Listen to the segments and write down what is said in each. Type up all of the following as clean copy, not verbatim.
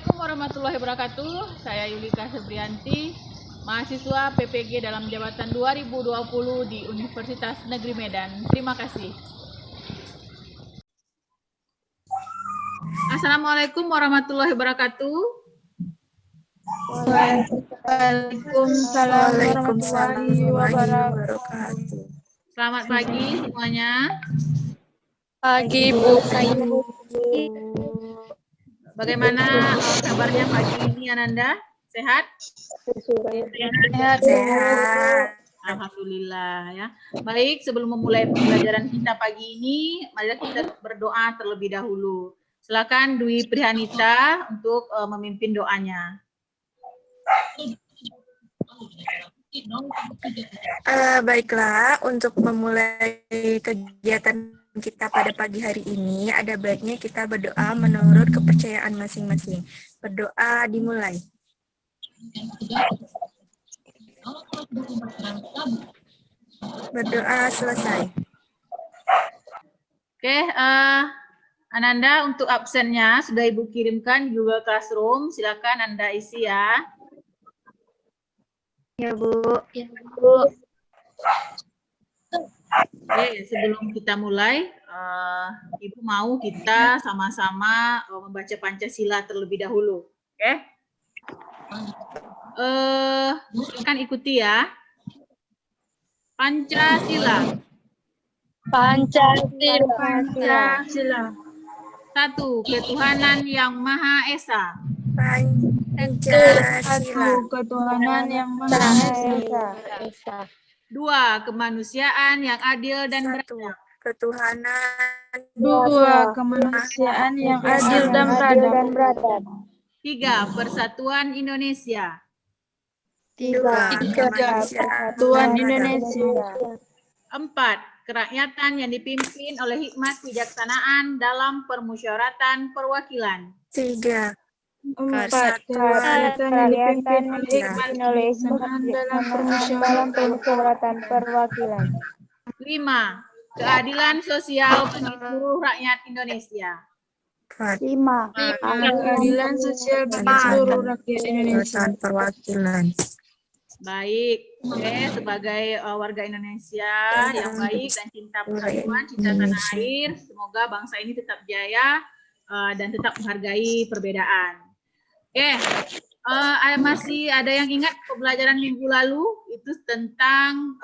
Assalamualaikum warahmatullahi wabarakatuh. Saya Yulika Febrianti, mahasiswa PPG dalam jabatan 2020 di Universitas Negeri Medan. Terima kasih. Assalamualaikum warahmatullahi wabarakatuh. Waalaikumsalam warahmatullahi wabarakatuh. Selamat pagi semuanya. Pagi Bu. Bagaimana kabarnya pagi ini, Ananda? Sehat? Sehat. Alhamdulillah ya. Baik, sebelum memulai pembelajaran kita pagi ini, mari kita berdoa terlebih dahulu. Silakan Dwi Prihanita untuk memimpin doanya. Baiklah, untuk memulai kegiatan kita pada pagi hari ini, ada baiknya kita berdoa menurut kepercayaan masing-masing. Berdoa dimulai. Berdoa selesai. Oke, Ananda untuk absennya sudah Ibu kirimkan di Google Classroom. Silakan Anda isi ya. Ya Bu. Oke, sebelum kita mulai, Ibu mau kita sama-sama membaca Pancasila terlebih dahulu. Oke? Silakan ikuti ya. Pancasila. Pancasila. 1. Ketuhanan yang Maha Esa. Pancasila. Ketuhanan yang Maha Esa. 2. Kemanusiaan yang adil dan 1. beradab. Ketuhanan 2. Kemanusiaan yang adil dan beradab. 3. Persatuan Indonesia. 2. Persatuan Indonesia. 4. Kerakyatan yang dipimpin oleh hikmat kebijaksanaan dalam permusyawaratan perwakilan. 3. 4. Kerakyatan yang dipimpin oleh hikmat kebijaksanaan dalam permusyawaratan perwakilan. 5. Keadilan sosial bagi seluruh rakyat Indonesia. 4. Keadilan sosial bagi seluruh rakyat Indonesia. Perwakilan. Baik, oke, sebagai warga Indonesia yang baik dan cinta persatuan, cinta tanah air, semoga bangsa ini tetap jaya dan tetap menghargai perbedaan. Oke, masih ada yang ingat pembelajaran minggu lalu itu tentang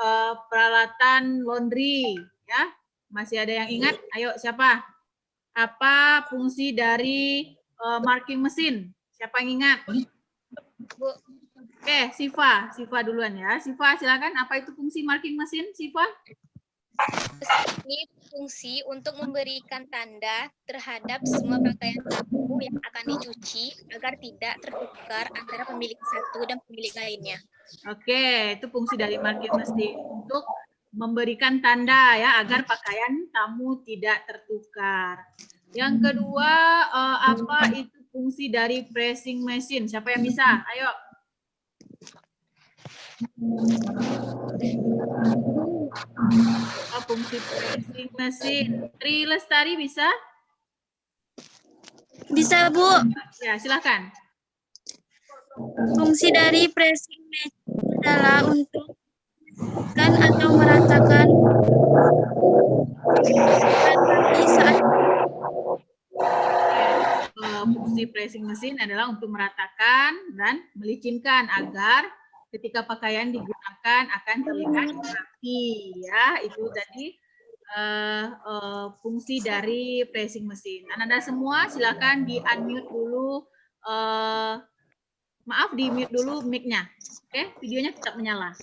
peralatan laundry, ya? Masih ada yang ingat? Ayo, siapa? Apa fungsi dari marking mesin? Siapa yang ingat? Bu. Oke, Siva duluan ya. Siva, silakan. Apa itu fungsi marking mesin, Siva? Ini fungsi untuk memberikan tanda terhadap semua pakaian tamu yang akan dicuci agar tidak tertukar antara pemilik satu dan pemilik lainnya. Oke, itu fungsi dari marking mesin untuk memberikan tanda ya agar pakaian tamu tidak tertukar. Yang kedua, apa itu fungsi dari pressing mesin? Siapa yang bisa? Ayo. Fungsi pressing mesin. Tri Lestari bisa? Bisa, Bu. Ya, silakan. Fungsi dari pressing mesin adalah untuk kan atau meratakan saat fungsi pressing mesin adalah untuk meratakan dan melicinkan agar ketika pakaian digunakan akan terlihat rapi ya. Itu tadi fungsi dari pressing mesin. Anda semua silakan di unmute dulu, maaf di mute dulu mic-nya. Oke, videonya tetap menyala.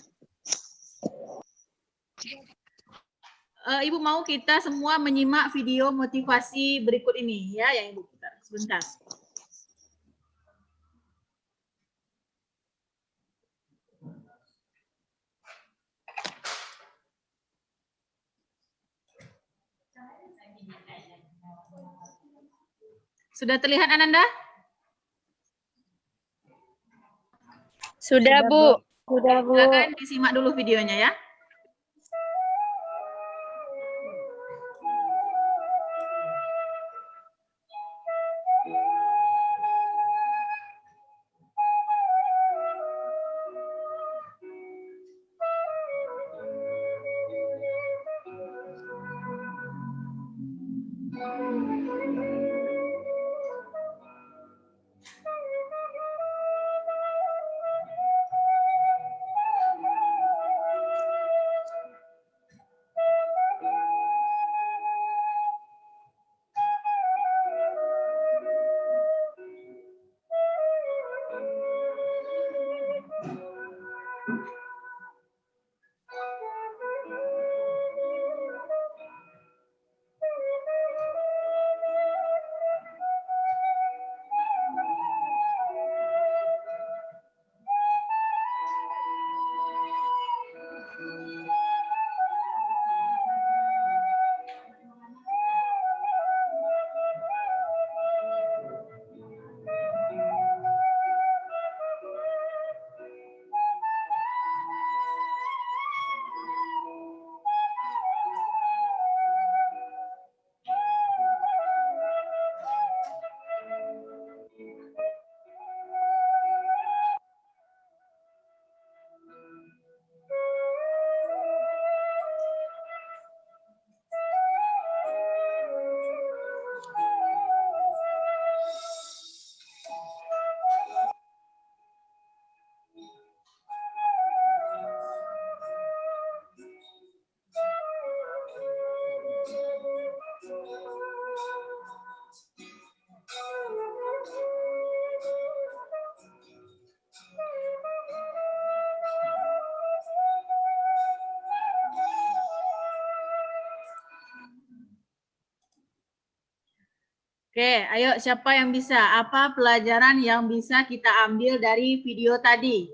Ibu mau kita semua menyimak video motivasi berikut ini ya yang Ibu putar. Sebentar. Sudah terlihat Ananda? Sudah, Bu. Silakan disimak dulu videonya ya. Oke, ayo siapa yang bisa? Apa pelajaran yang bisa kita ambil dari video tadi?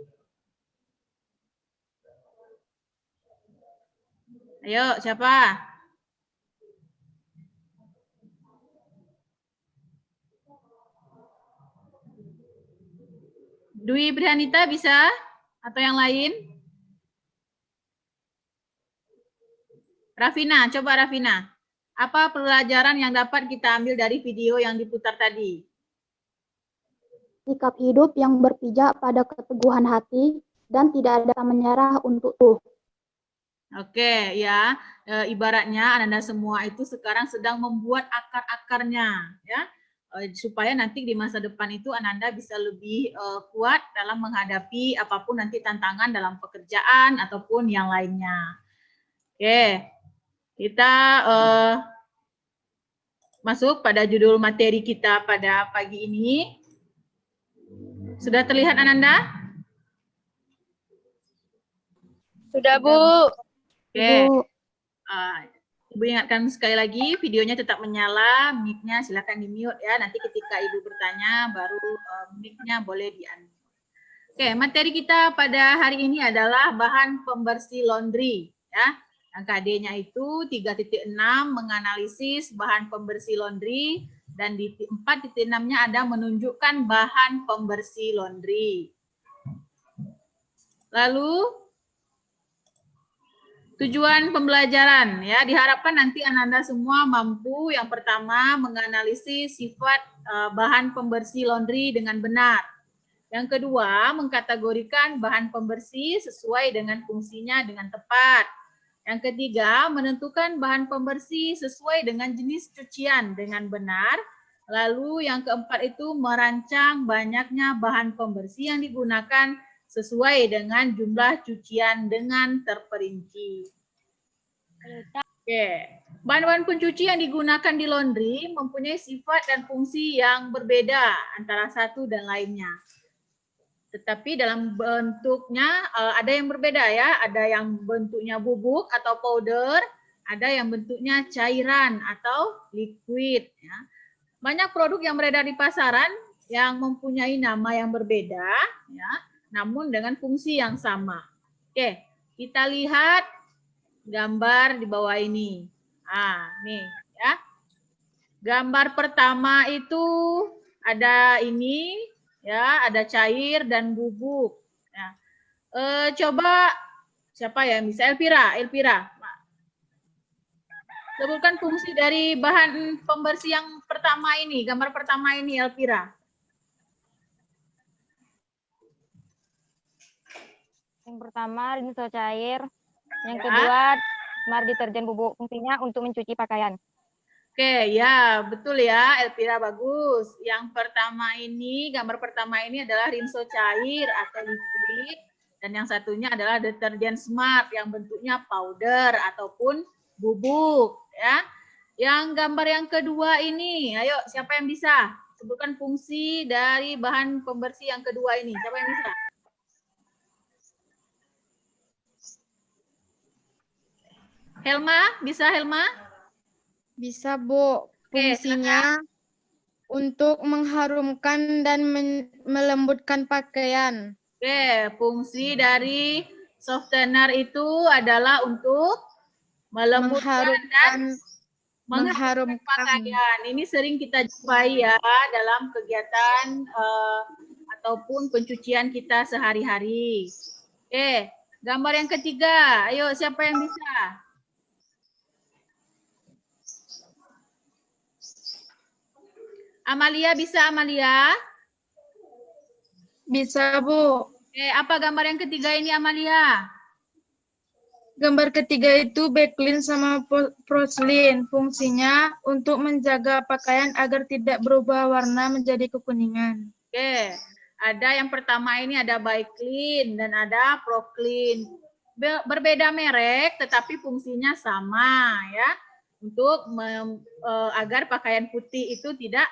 Ayo, siapa? Dwi Brianita bisa? Atau yang lain? Rafina, coba Rafina. Apa pelajaran yang dapat kita ambil dari video yang diputar tadi? Sikap hidup yang berpijak pada keteguhan hati dan tidak ada menyerah untuk tuh. Oke, ya. Ibaratnya Ananda semua itu sekarang sedang membuat akar-akarnya, ya. Supaya nanti di masa depan itu Ananda bisa lebih kuat dalam menghadapi apapun nanti tantangan dalam pekerjaan ataupun yang lainnya. Oke, kita masuk pada judul materi kita pada pagi ini. Sudah terlihat Ananda? Sudah, Bu. Oke. Ibu ingatkan sekali lagi, videonya tetap menyala, mic-nya silakan di-mute ya. Nanti ketika Ibu bertanya, baru mic-nya boleh di-unmute. Oke, materi kita pada hari ini adalah bahan pembersih laundry. Ya. Angka D-nya itu 3.6 menganalisis bahan pembersih laundry, dan di 4.6-nya ada menunjukkan bahan pembersih laundry. Lalu, tujuan pembelajaran ya, diharapkan nanti Ananda semua mampu yang pertama menganalisis sifat bahan pembersih laundry dengan benar. Yang kedua, mengkategorikan bahan pembersih sesuai dengan fungsinya dengan tepat. Yang ketiga, menentukan bahan pembersih sesuai dengan jenis cucian dengan benar. Lalu yang keempat itu merancang banyaknya bahan pembersih yang digunakan sesuai dengan jumlah cucian dengan terperinci. Oke, bahan-bahan pencuci yang digunakan di laundry mempunyai sifat dan fungsi yang berbeda antara satu dan lainnya. Tetapi dalam bentuknya ada yang berbeda ya, ada yang bentuknya bubuk atau powder, ada yang bentuknya cairan atau liquid. Ya. Banyak produk yang beredar di pasaran yang mempunyai nama yang berbeda, ya, namun dengan fungsi yang sama. Oke, kita lihat gambar di bawah ini. Nih ya. Gambar pertama itu ada ini. Ya, ada cair dan bubuk. Ya. Coba siapa ya? Bisa Elvira. Sebutkan fungsi dari bahan pembersih yang pertama ini, gambar pertama ini Elvira. Yang pertama rinso cair, yang kedua smart deterjen bubuk, fungsinya untuk mencuci pakaian. Oke, ya betul ya Elvira, bagus. Yang pertama ini, gambar pertama ini adalah rinso cair atau liquid, dan yang satunya adalah deterjen smart yang bentuknya powder ataupun bubuk ya. Yang gambar yang kedua ini, ayo siapa yang bisa sebutkan fungsi dari bahan pembersih yang kedua ini? Siapa yang bisa? Helma, bisa Helma? Bisa, Bu. Fungsinya untuk mengharumkan dan melembutkan pakaian. Oke, fungsi dari softener itu adalah untuk melembutkan dan mengharumkan pakaian. Ini sering kita jumpai ya dalam kegiatan ataupun pencucian kita sehari-hari. Oke, gambar yang ketiga. Ayo, siapa yang bisa? Amalia bisa, Amalia? Bisa, Bu. Apa gambar yang ketiga ini, Amalia? Gambar ketiga itu backlin sama porcelain. Fungsinya untuk menjaga pakaian agar tidak berubah warna menjadi kekuningan. Oke, ada yang pertama ini ada backlin dan ada proclean. Berbeda merek, tetapi fungsinya sama ya, untuk agar pakaian putih itu tidak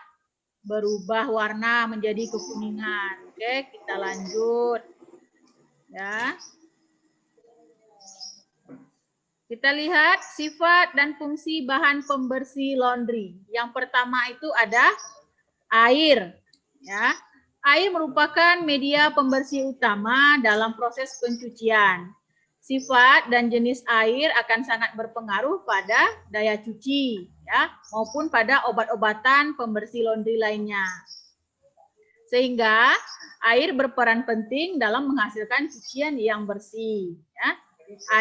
berubah warna menjadi kekuningan. Oke, kita lanjut. Ya. Kita lihat sifat dan fungsi bahan pembersih laundry. Yang pertama itu ada air. Ya. Air merupakan media pembersih utama dalam proses pencucian. Sifat dan jenis air akan sangat berpengaruh pada daya cuci, ya, maupun pada obat-obatan pembersih laundry lainnya. Sehingga air berperan penting dalam menghasilkan cucian yang bersih. Ya.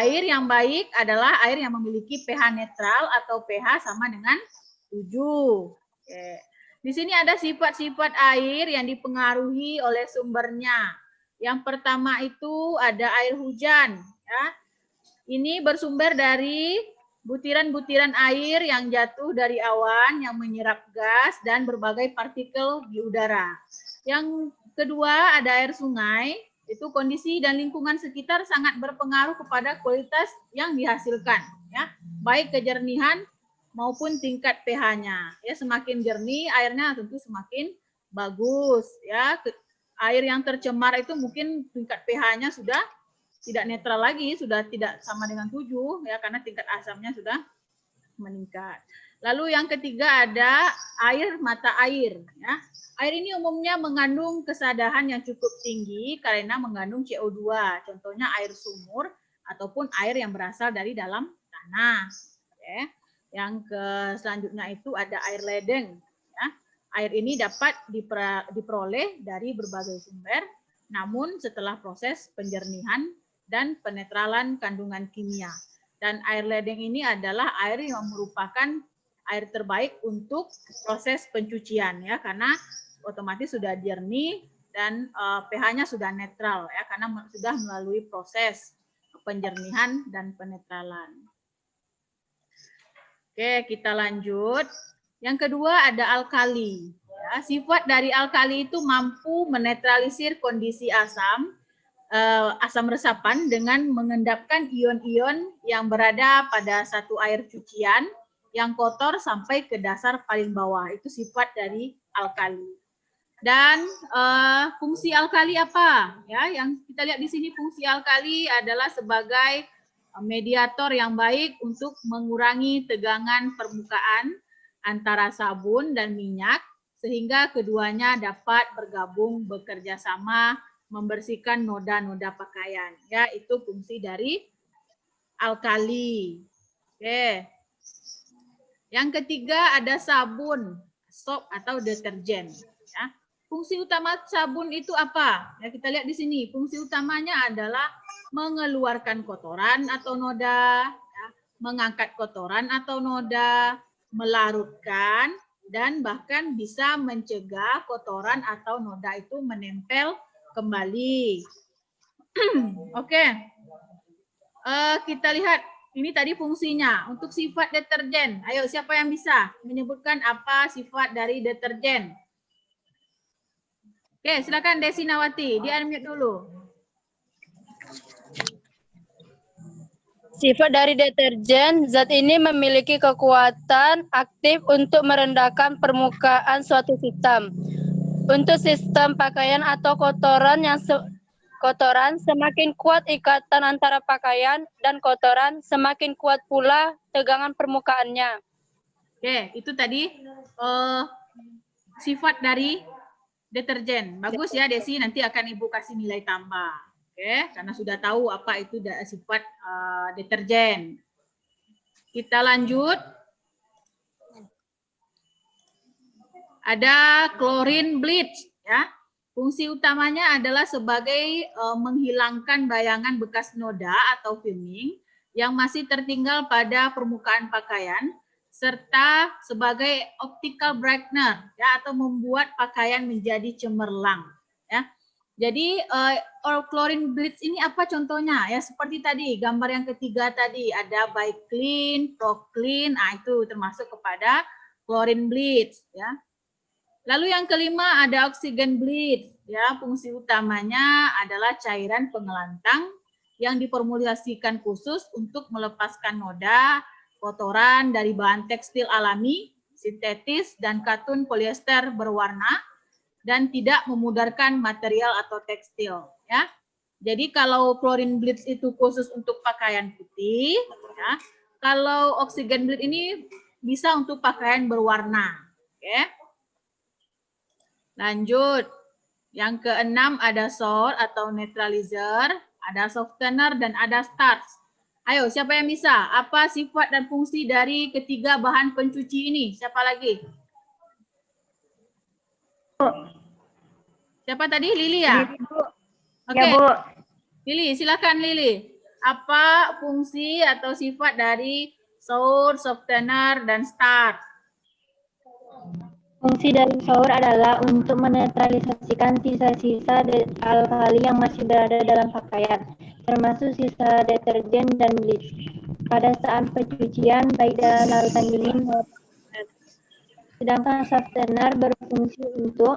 Air yang baik adalah air yang memiliki pH netral atau pH sama dengan 7. Oke. Di sini ada sifat-sifat air yang dipengaruhi oleh sumbernya. Yang pertama itu ada air hujan. Ya. Ini bersumber dari butiran-butiran air yang jatuh dari awan yang menyerap gas dan berbagai partikel di udara. Yang kedua ada air sungai. Itu kondisi dan lingkungan sekitar sangat berpengaruh kepada kualitas yang dihasilkan, ya, baik kejernihan maupun tingkat pH-nya. Ya, semakin jernih airnya tentu semakin bagus. Ya, air yang tercemar itu mungkin tingkat pH-nya sudah tidak netral lagi, sudah tidak sama dengan 7, ya, karena tingkat asamnya sudah meningkat. Lalu yang ketiga ada air mata air. Ya. Air ini umumnya mengandung kesadahan yang cukup tinggi karena mengandung CO2. Contohnya air sumur ataupun air yang berasal dari dalam tanah. Oke. Yang selanjutnya itu ada air ledeng. Ya. Air ini dapat diperoleh dari berbagai sumber, namun setelah proses penjernihan dan penetralan kandungan kimia. Dan air ledeng ini adalah air yang merupakan air terbaik untuk proses pencucian, ya, karena otomatis sudah jernih dan pH-nya sudah netral, ya, karena sudah melalui proses penjernihan dan penetralan. Oke, kita lanjut. Yang kedua ada alkali. Ya, sifat dari alkali itu mampu menetralisir kondisi asam resapan dengan mengendapkan ion-ion yang berada pada satu air cucian yang kotor sampai ke dasar paling bawah. Itu sifat dari alkali. Dan fungsi alkali apa? Ya, yang kita lihat di sini fungsi alkali adalah sebagai mediator yang baik untuk mengurangi tegangan permukaan antara sabun dan minyak sehingga keduanya dapat bergabung bekerja sama membersihkan noda-noda pakaian. Ya, itu fungsi dari alkali. Oke. Yang ketiga ada sabun, soap atau deterjen. Ya. Fungsi utama sabun itu apa? Ya, kita lihat di sini. Fungsi utamanya adalah mengeluarkan kotoran atau noda, ya, mengangkat kotoran atau noda, melarutkan, dan bahkan bisa mencegah kotoran atau noda itu menempel kembali. Oke. Kita lihat. Ini tadi fungsinya. Untuk sifat deterjen. Ayo, siapa yang bisa menyebutkan apa sifat dari deterjen? Oke, silakan Desi Nawati. Di-unmute dulu. Sifat dari deterjen, zat ini memiliki kekuatan aktif untuk merendahkan permukaan suatu sistem. Untuk sistem pakaian atau kotoran semakin kuat ikatan antara pakaian dan kotoran, semakin kuat pula tegangan permukaannya. Oke, itu tadi sifat dari deterjen. Bagus ya Desi, nanti akan Ibu kasih nilai tambah. Oke, karena sudah tahu apa itu sifat deterjen. Kita lanjut. Ada chlorine bleach, ya. Fungsi utamanya adalah sebagai menghilangkan bayangan bekas noda atau filming yang masih tertinggal pada permukaan pakaian serta sebagai optical brightener, ya, atau membuat pakaian menjadi cemerlang, ya. Jadi chlorine bleach ini apa contohnya? Ya seperti tadi gambar yang ketiga tadi ada by clean, pro clean, itu termasuk kepada chlorine bleach, ya. Lalu yang kelima ada oxygen bleach, ya, fungsi utamanya adalah cairan pengelantang yang diformulasikan khusus untuk melepaskan noda, kotoran dari bahan tekstil alami, sintetis, dan katun polyester berwarna dan tidak memudarkan material atau tekstil, ya. Jadi kalau chlorine bleach itu khusus untuk pakaian putih, ya. Kalau oxygen bleach ini bisa untuk pakaian berwarna. Oke. Lanjut. Yang keenam ada salt atau neutralizer, ada softener dan ada starch. Ayo, siapa yang bisa? Apa sifat dan fungsi dari ketiga bahan pencuci ini? Siapa lagi? Siapa tadi? Lili ya? Oke. Ya, Bu. Lili, silakan Lili. Apa fungsi atau sifat dari salt, softener, dan starch? Fungsi dari shower adalah untuk menetralisasikan sisa-sisa alkali yang masih berada dalam pakaian, termasuk sisa deterjen dan bleach. Pada saat pencucian, baik dalam larutan dingin maupun panas. Sedangkan softener berfungsi untuk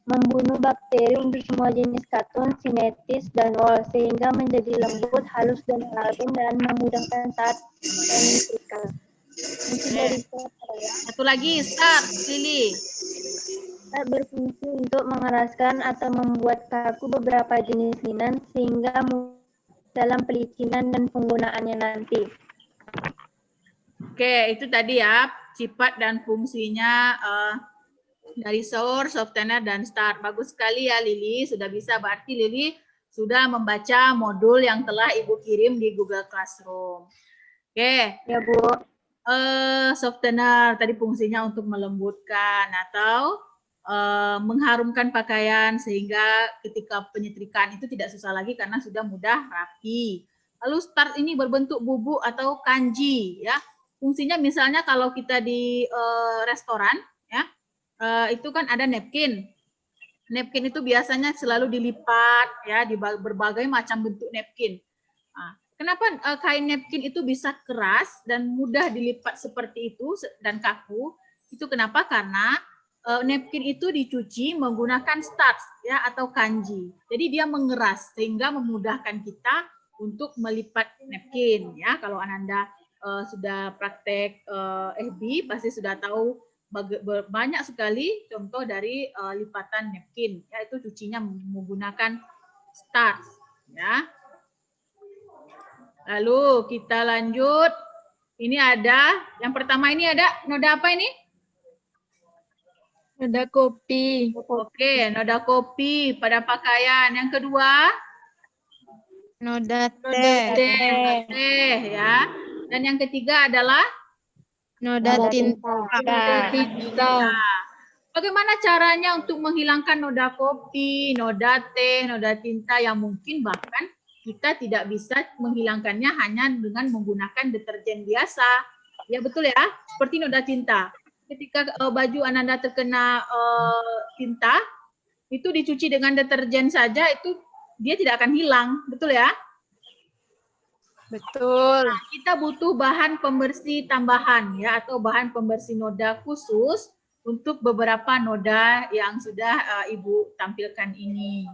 membunuh bakteri untuk semua jenis katun, sinetis, dan wol, sehingga menjadi lembut, halus, dan halus dan memudahkan saat menyetrika. Fungsi dari shower adalah Satu lagi, starch, Lili. berfungsi untuk mengeraskan atau membuat kaku beberapa jenis linen sehingga dalam pelicinan dan penggunaannya nanti. Oke, itu tadi ya sifat dan fungsinya dari sour, softener, dan starch. Bagus sekali ya Lili, sudah bisa. Berarti Lili sudah membaca modul yang telah Ibu kirim di Google Classroom. Oke. Ya, Bu. Softener tadi fungsinya untuk melembutkan atau mengharumkan pakaian sehingga ketika penyetrikaan itu tidak susah lagi karena sudah mudah rapi. Lalu starch ini berbentuk bubuk atau kanji ya. Fungsinya misalnya kalau kita di restoran ya, itu kan ada napkin. Napkin itu biasanya selalu dilipat ya di berbagai macam bentuk napkin. Nah, kenapa kain napkin itu bisa keras dan mudah dilipat seperti itu dan kaku? Itu kenapa? Karena napkin itu dicuci menggunakan starch ya atau kanji. Jadi dia mengeras sehingga memudahkan kita untuk melipat napkin ya. Kalau Ananda sudah praktek FB pasti sudah tahu banyak sekali contoh dari lipatan napkin, yaitu cucinya menggunakan starch ya. Lalu kita lanjut. Ini ada yang pertama ini ada noda apa ini? Noda kopi. Oke, noda kopi pada pakaian. Yang kedua, Noda teh. teh ya. Dan yang ketiga adalah Noda tinta. Bagaimana caranya untuk menghilangkan noda kopi, noda teh, noda tinta yang mungkin bahkan kita tidak bisa menghilangkannya hanya dengan menggunakan deterjen biasa. Ya betul ya, seperti noda tinta. Ketika baju Ananda terkena tinta, itu dicuci dengan deterjen saja, itu dia tidak akan hilang, betul ya? Betul. Nah, kita butuh bahan pembersih tambahan ya atau bahan pembersih noda khusus untuk beberapa noda yang sudah Ibu tampilkan ini.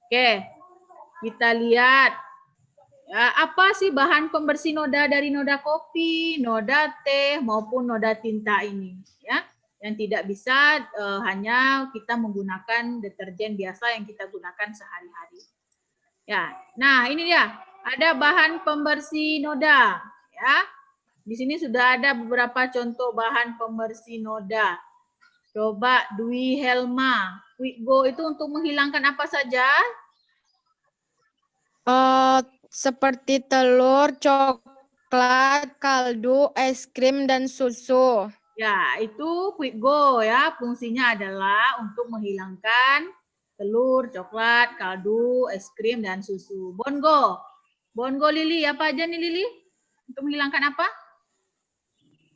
Oke, kita lihat ya, apa sih bahan pembersih noda dari noda kopi, noda teh maupun noda tinta ini ya. Yang tidak bisa hanya kita menggunakan deterjen biasa yang kita gunakan sehari-hari. Ya, nah ini dia. Ada bahan pembersih noda ya. Di sini sudah ada beberapa contoh bahan pembersih noda. Coba Dwi Helma, Quick Go itu untuk menghilangkan apa saja? Seperti telur, coklat, kaldu, es krim, dan susu. Ya, itu Quick Go ya. Fungsinya adalah untuk menghilangkan telur, coklat, kaldu, es krim, dan susu. Bongo. Bongo Lili, apa aja nih Lili? Untuk menghilangkan apa?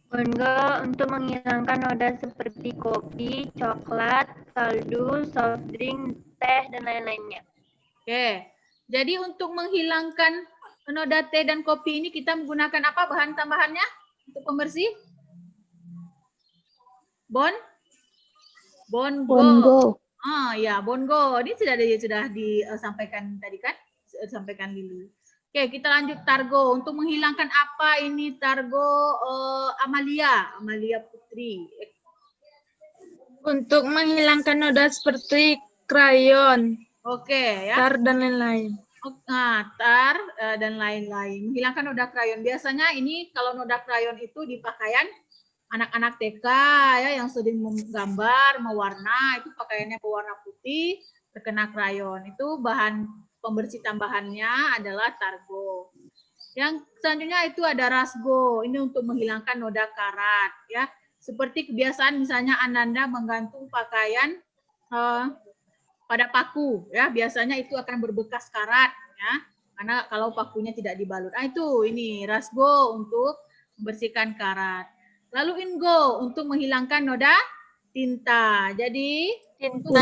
Bongo untuk menghilangkan noda seperti kopi, coklat, kaldu, soft drink, teh, dan lain-lainnya. Oke, jadi untuk menghilangkan noda teh dan kopi ini kita menggunakan apa bahan tambahannya untuk pembersih? Bongo. Ah ya, bongo. Ini sudah disampaikan tadi kan? Disampaikan Lili. Oke, kita lanjut Targo. Untuk menghilangkan apa ini Targo Amalia Putri? Untuk menghilangkan noda seperti krayon. Oke, ya. tar dan lain-lain. Tar dan lain-lain. Menghilangkan noda krayon. Biasanya ini kalau noda krayon itu di pakaian anak-anak TK ya yang sering menggambar, mewarna, itu pakaiannya berwarna putih, terkena krayon. Itu bahan pembersih tambahannya adalah targo. Yang selanjutnya itu ada rasgo. Ini untuk menghilangkan noda karat ya. Seperti kebiasaan misalnya Ananda menggantung pakaian pada paku ya, biasanya itu akan berbekas karat ya, karena kalau pakunya tidak dibalut. Itu ini rasgo untuk membersihkan karat. Lalu ingo untuk menghilangkan noda tinta. Jadi untuk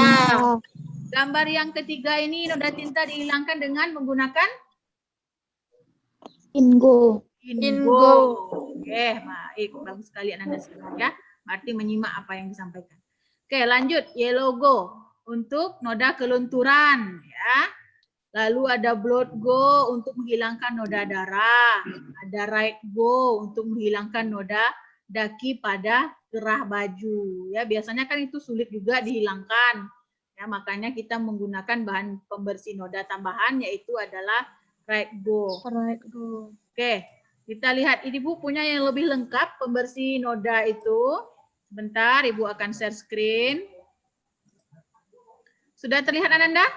gambar yang ketiga ini noda tinta dihilangkan dengan menggunakan Ingo. Oke, baik, bagus sekali Ananda sekalian ya. Berarti menyimak apa yang disampaikan. Oke, lanjut yellow go untuk noda kelunturan ya. Lalu ada blood go untuk menghilangkan noda darah. Ada right go untuk menghilangkan noda daki pada gerah baju. Ya, biasanya kan itu sulit juga dihilangkan. Ya, makanya kita menggunakan bahan pembersih noda tambahan yaitu adalah right go. Oke, kita lihat Ibu punya yang lebih lengkap pembersih noda itu. Sebentar, Ibu akan share screen. Sudah terlihat Ananda?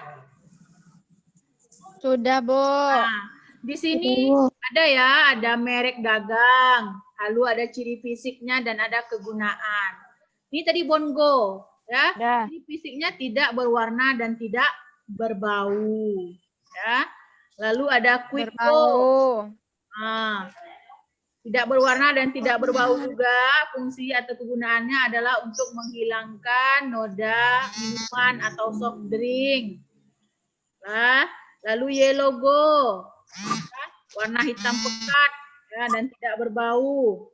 Sudah, Bu. Nah, di sini ada ya, ada merek dagang, lalu ada ciri fisiknya dan ada kegunaan. Ini tadi Bongo, ya. Ciri fisiknya tidak berwarna dan tidak berbau, ya. Lalu ada Quick Go. Nah, tidak berwarna dan tidak berbau juga. Fungsi atau kegunaannya adalah untuk menghilangkan noda minuman atau soft drink. Nah, lalu yellow go, warna hitam pekat ya, dan tidak berbau.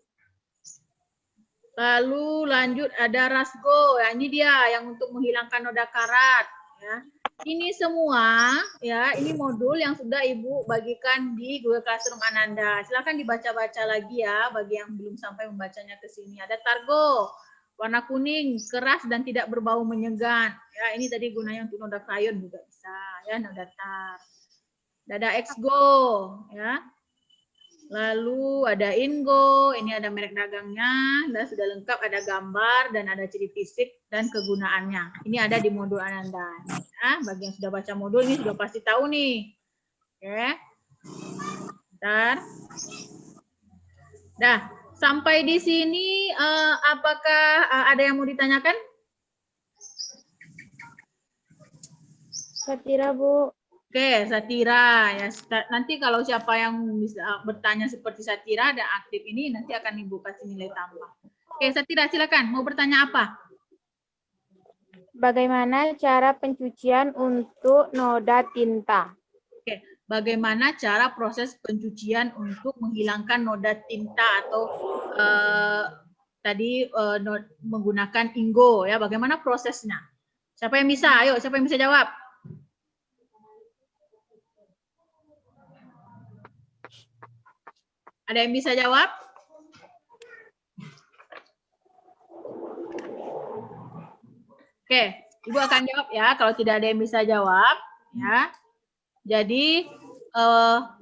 Lalu lanjut ada rasgo, ya, ini dia yang untuk menghilangkan noda karat. Ya. Ini semua ya, ini modul yang sudah Ibu bagikan di Google Classroom Ananda. Silakan dibaca-baca lagi ya, bagi yang belum sampai membacanya ke sini. Ada targo, warna kuning, keras dan tidak berbau menyegan. Ya, ini tadi gunanya untuk noda krayon juga bisa ya, noda tar. Ada X-Go ya. Lalu ada Ingo, ini ada merek dagangnya, dan sudah lengkap ada gambar dan ada ciri fisik dan kegunaannya. Ini ada di modul Ananda. Ya, bagi yang sudah baca modul ini sudah pasti tahu nih. Oke. Bentar. Dah, sampai di sini apakah ada yang mau ditanyakan? Satira, Bu. Oke, Satira ya. Nanti kalau siapa yang bisa bertanya seperti Satira dan aktif ini nanti akan Ibu kasih nilai tambah. Oke, Satira silakan. Mau bertanya apa? Bagaimana cara pencucian untuk noda tinta? Oke, bagaimana cara proses pencucian untuk menghilangkan noda tinta atau tadi menggunakan Ingo ya? Bagaimana prosesnya? Siapa yang bisa? Ayo, siapa yang bisa jawab? Ada yang bisa jawab? Oke, Ibu akan jawab ya. Kalau tidak ada yang bisa jawab, ya. Jadi,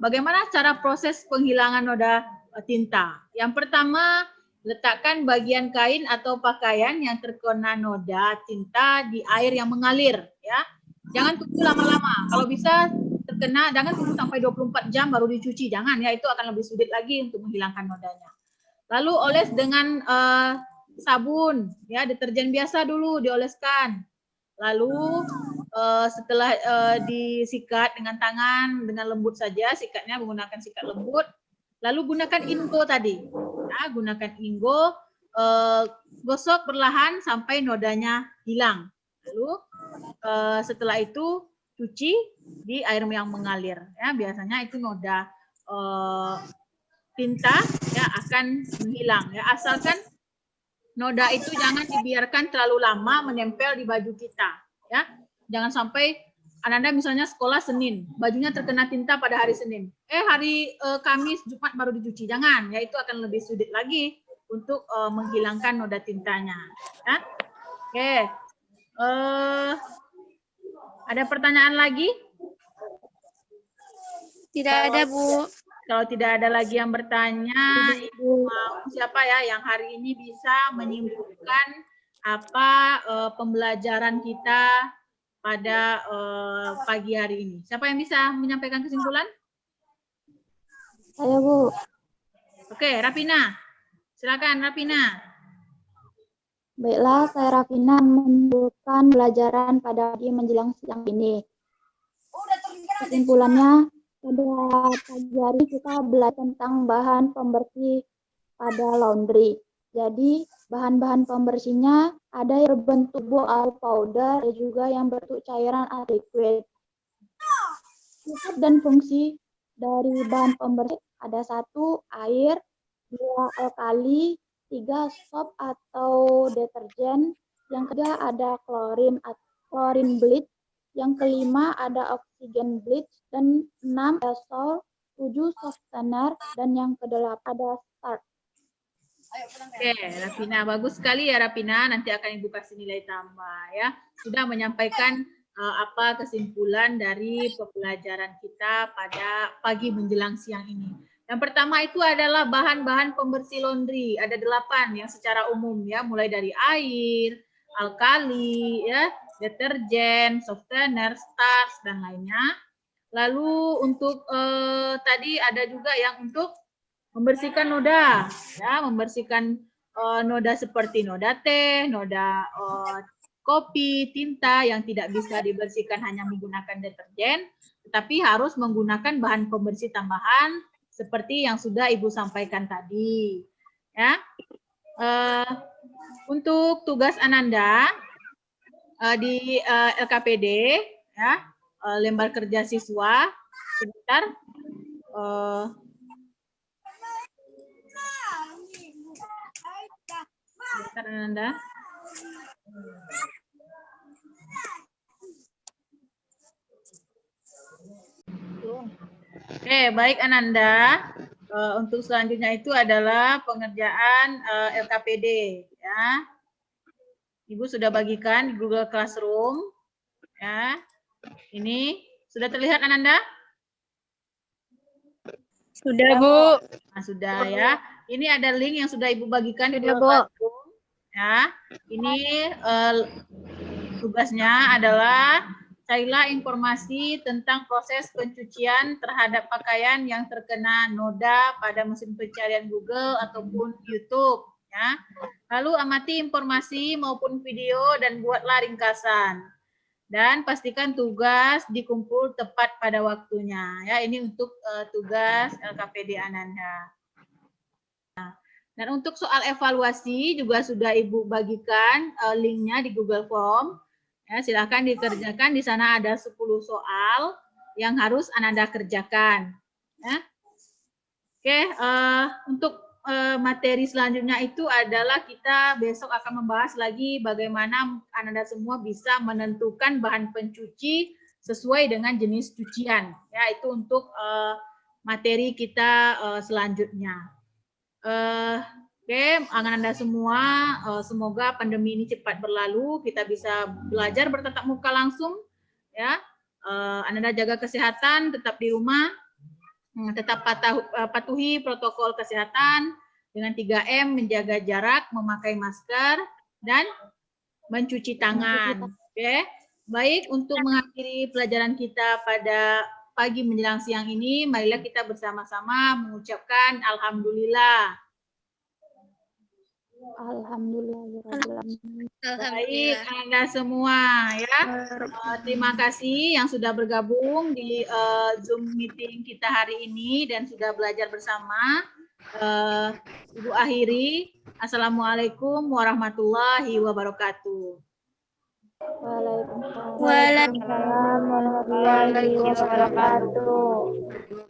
bagaimana cara proses penghilangan noda tinta? Yang pertama, letakkan bagian kain atau pakaian yang terkena noda tinta di air yang mengalir, ya. Jangan tunggu lama-lama. Kalau bisa terkena, jangan tunggu sampai 24 jam baru dicuci. Jangan ya, itu akan lebih sulit lagi untuk menghilangkan nodanya. Lalu oles dengan sabun, ya, deterjen biasa dulu dioleskan. Lalu setelah disikat dengan tangan dengan lembut saja, sikatnya menggunakan sikat lembut. Lalu gunakan Ingo tadi. Ya, gunakan Ingo, gosok perlahan sampai nodanya hilang. Lalu setelah itu cuci di air yang mengalir. Ya, biasanya itu noda tinta ya akan menghilang. Ya, asalkan noda itu jangan dibiarkan terlalu lama menempel di baju kita. Ya, jangan sampai Ananda misalnya sekolah Senin, bajunya terkena tinta pada hari Senin. Hari Kamis, Jumat baru dicuci. Jangan, ya itu akan lebih sulit lagi untuk menghilangkan noda tintanya. Ya. Oke. Ada pertanyaan lagi? Tidak ada, Bu. Kalau tidak ada lagi yang bertanya, Ibu mau siapa ya yang hari ini bisa menyimpulkan apa pembelajaran kita pada pagi hari ini? Siapa yang bisa menyampaikan kesimpulan? Saya, Bu. Oke, Rafina. Silakan, Rafina. Baiklah, saya Rafina menyimpulkan pelajaran pada pagi menjelang siang ini. Kesimpulannya, pada pagi hari kita belajar tentang bahan pembersih pada laundry. Jadi, bahan-bahan pembersihnya ada yang berbentuk bubuk atau powder, ada juga yang berbentuk cairan atau liquid. Sifat dan fungsi dari bahan pembersih ada 1 air, 2 alkali, 3 sop atau deterjen, yang ketiga ada klorin bleach, yang kelima ada oksigen bleach, dan 6 ada salt, 7 softener, dan yang kedelapan ada starch. Oke, Rafina, bagus sekali ya Rafina. Nanti akan Ibu kasih nilai tambah ya. Sudah menyampaikan apa kesimpulan dari pembelajaran kita pada pagi menjelang siang ini. Yang pertama itu adalah bahan-bahan pembersih laundry. Ada 8 yang secara umum ya, mulai dari air, alkali, ya, deterjen, softener, starch dan lainnya. Lalu untuk tadi ada juga yang untuk membersihkan noda, ya, membersihkan noda seperti noda teh, noda kopi, tinta yang tidak bisa dibersihkan hanya menggunakan deterjen, tetapi harus menggunakan bahan pembersih tambahan seperti yang sudah Ibu sampaikan tadi. Ya, untuk tugas Ananda di LKPD, ya, lembar kerja siswa, sebentar. Sebentar Ananda. Oke, baik Ananda. Untuk selanjutnya itu adalah pengerjaan LKPD, ya. Ibu sudah bagikan di Google Classroom, ya. Ini sudah terlihat Ananda? Sudah, Bu. Nah, sudah ya. Ini ada link yang sudah Ibu bagikan di Google Classroom, ya. Ini tugasnya adalah carilah informasi tentang proses pencucian terhadap pakaian yang terkena noda pada mesin pencarian Google ataupun YouTube, ya. Lalu amati informasi maupun video dan buatlah ringkasan. Dan pastikan tugas dikumpul tepat pada waktunya, ya. Ini untuk tugas LKPD Ananda. Nah, dan untuk soal evaluasi juga sudah Ibu bagikan linknya di Google Form. Ya, silakan dikerjakan. Di sana ada 10 soal yang harus Ananda kerjakan. Ya. Oke, untuk materi selanjutnya itu adalah kita besok akan membahas lagi bagaimana Ananda semua bisa menentukan bahan pencuci sesuai dengan jenis cucian. Ya, itu untuk materi kita selanjutnya. Oke, Ananda semua, semoga pandemi ini cepat berlalu, kita bisa belajar bertatap muka langsung, ya. Ananda jaga kesehatan, tetap di rumah, tetap patuhi protokol kesehatan dengan 3M, menjaga jarak, memakai masker, dan mencuci tangan. Oke, baik, untuk mengakhiri pelajaran kita pada pagi menjelang siang ini, marilah kita bersama-sama mengucapkan Alhamdulillah. Alhamdulillah. Baik, Anda semua ya. Terima kasih yang sudah bergabung di Zoom meeting kita hari ini dan sudah belajar bersama. Ibu akhiri. Assalamualaikum warahmatullahi wabarakatuh. Waalaikumsalam warahmatullahi wabarakatuh.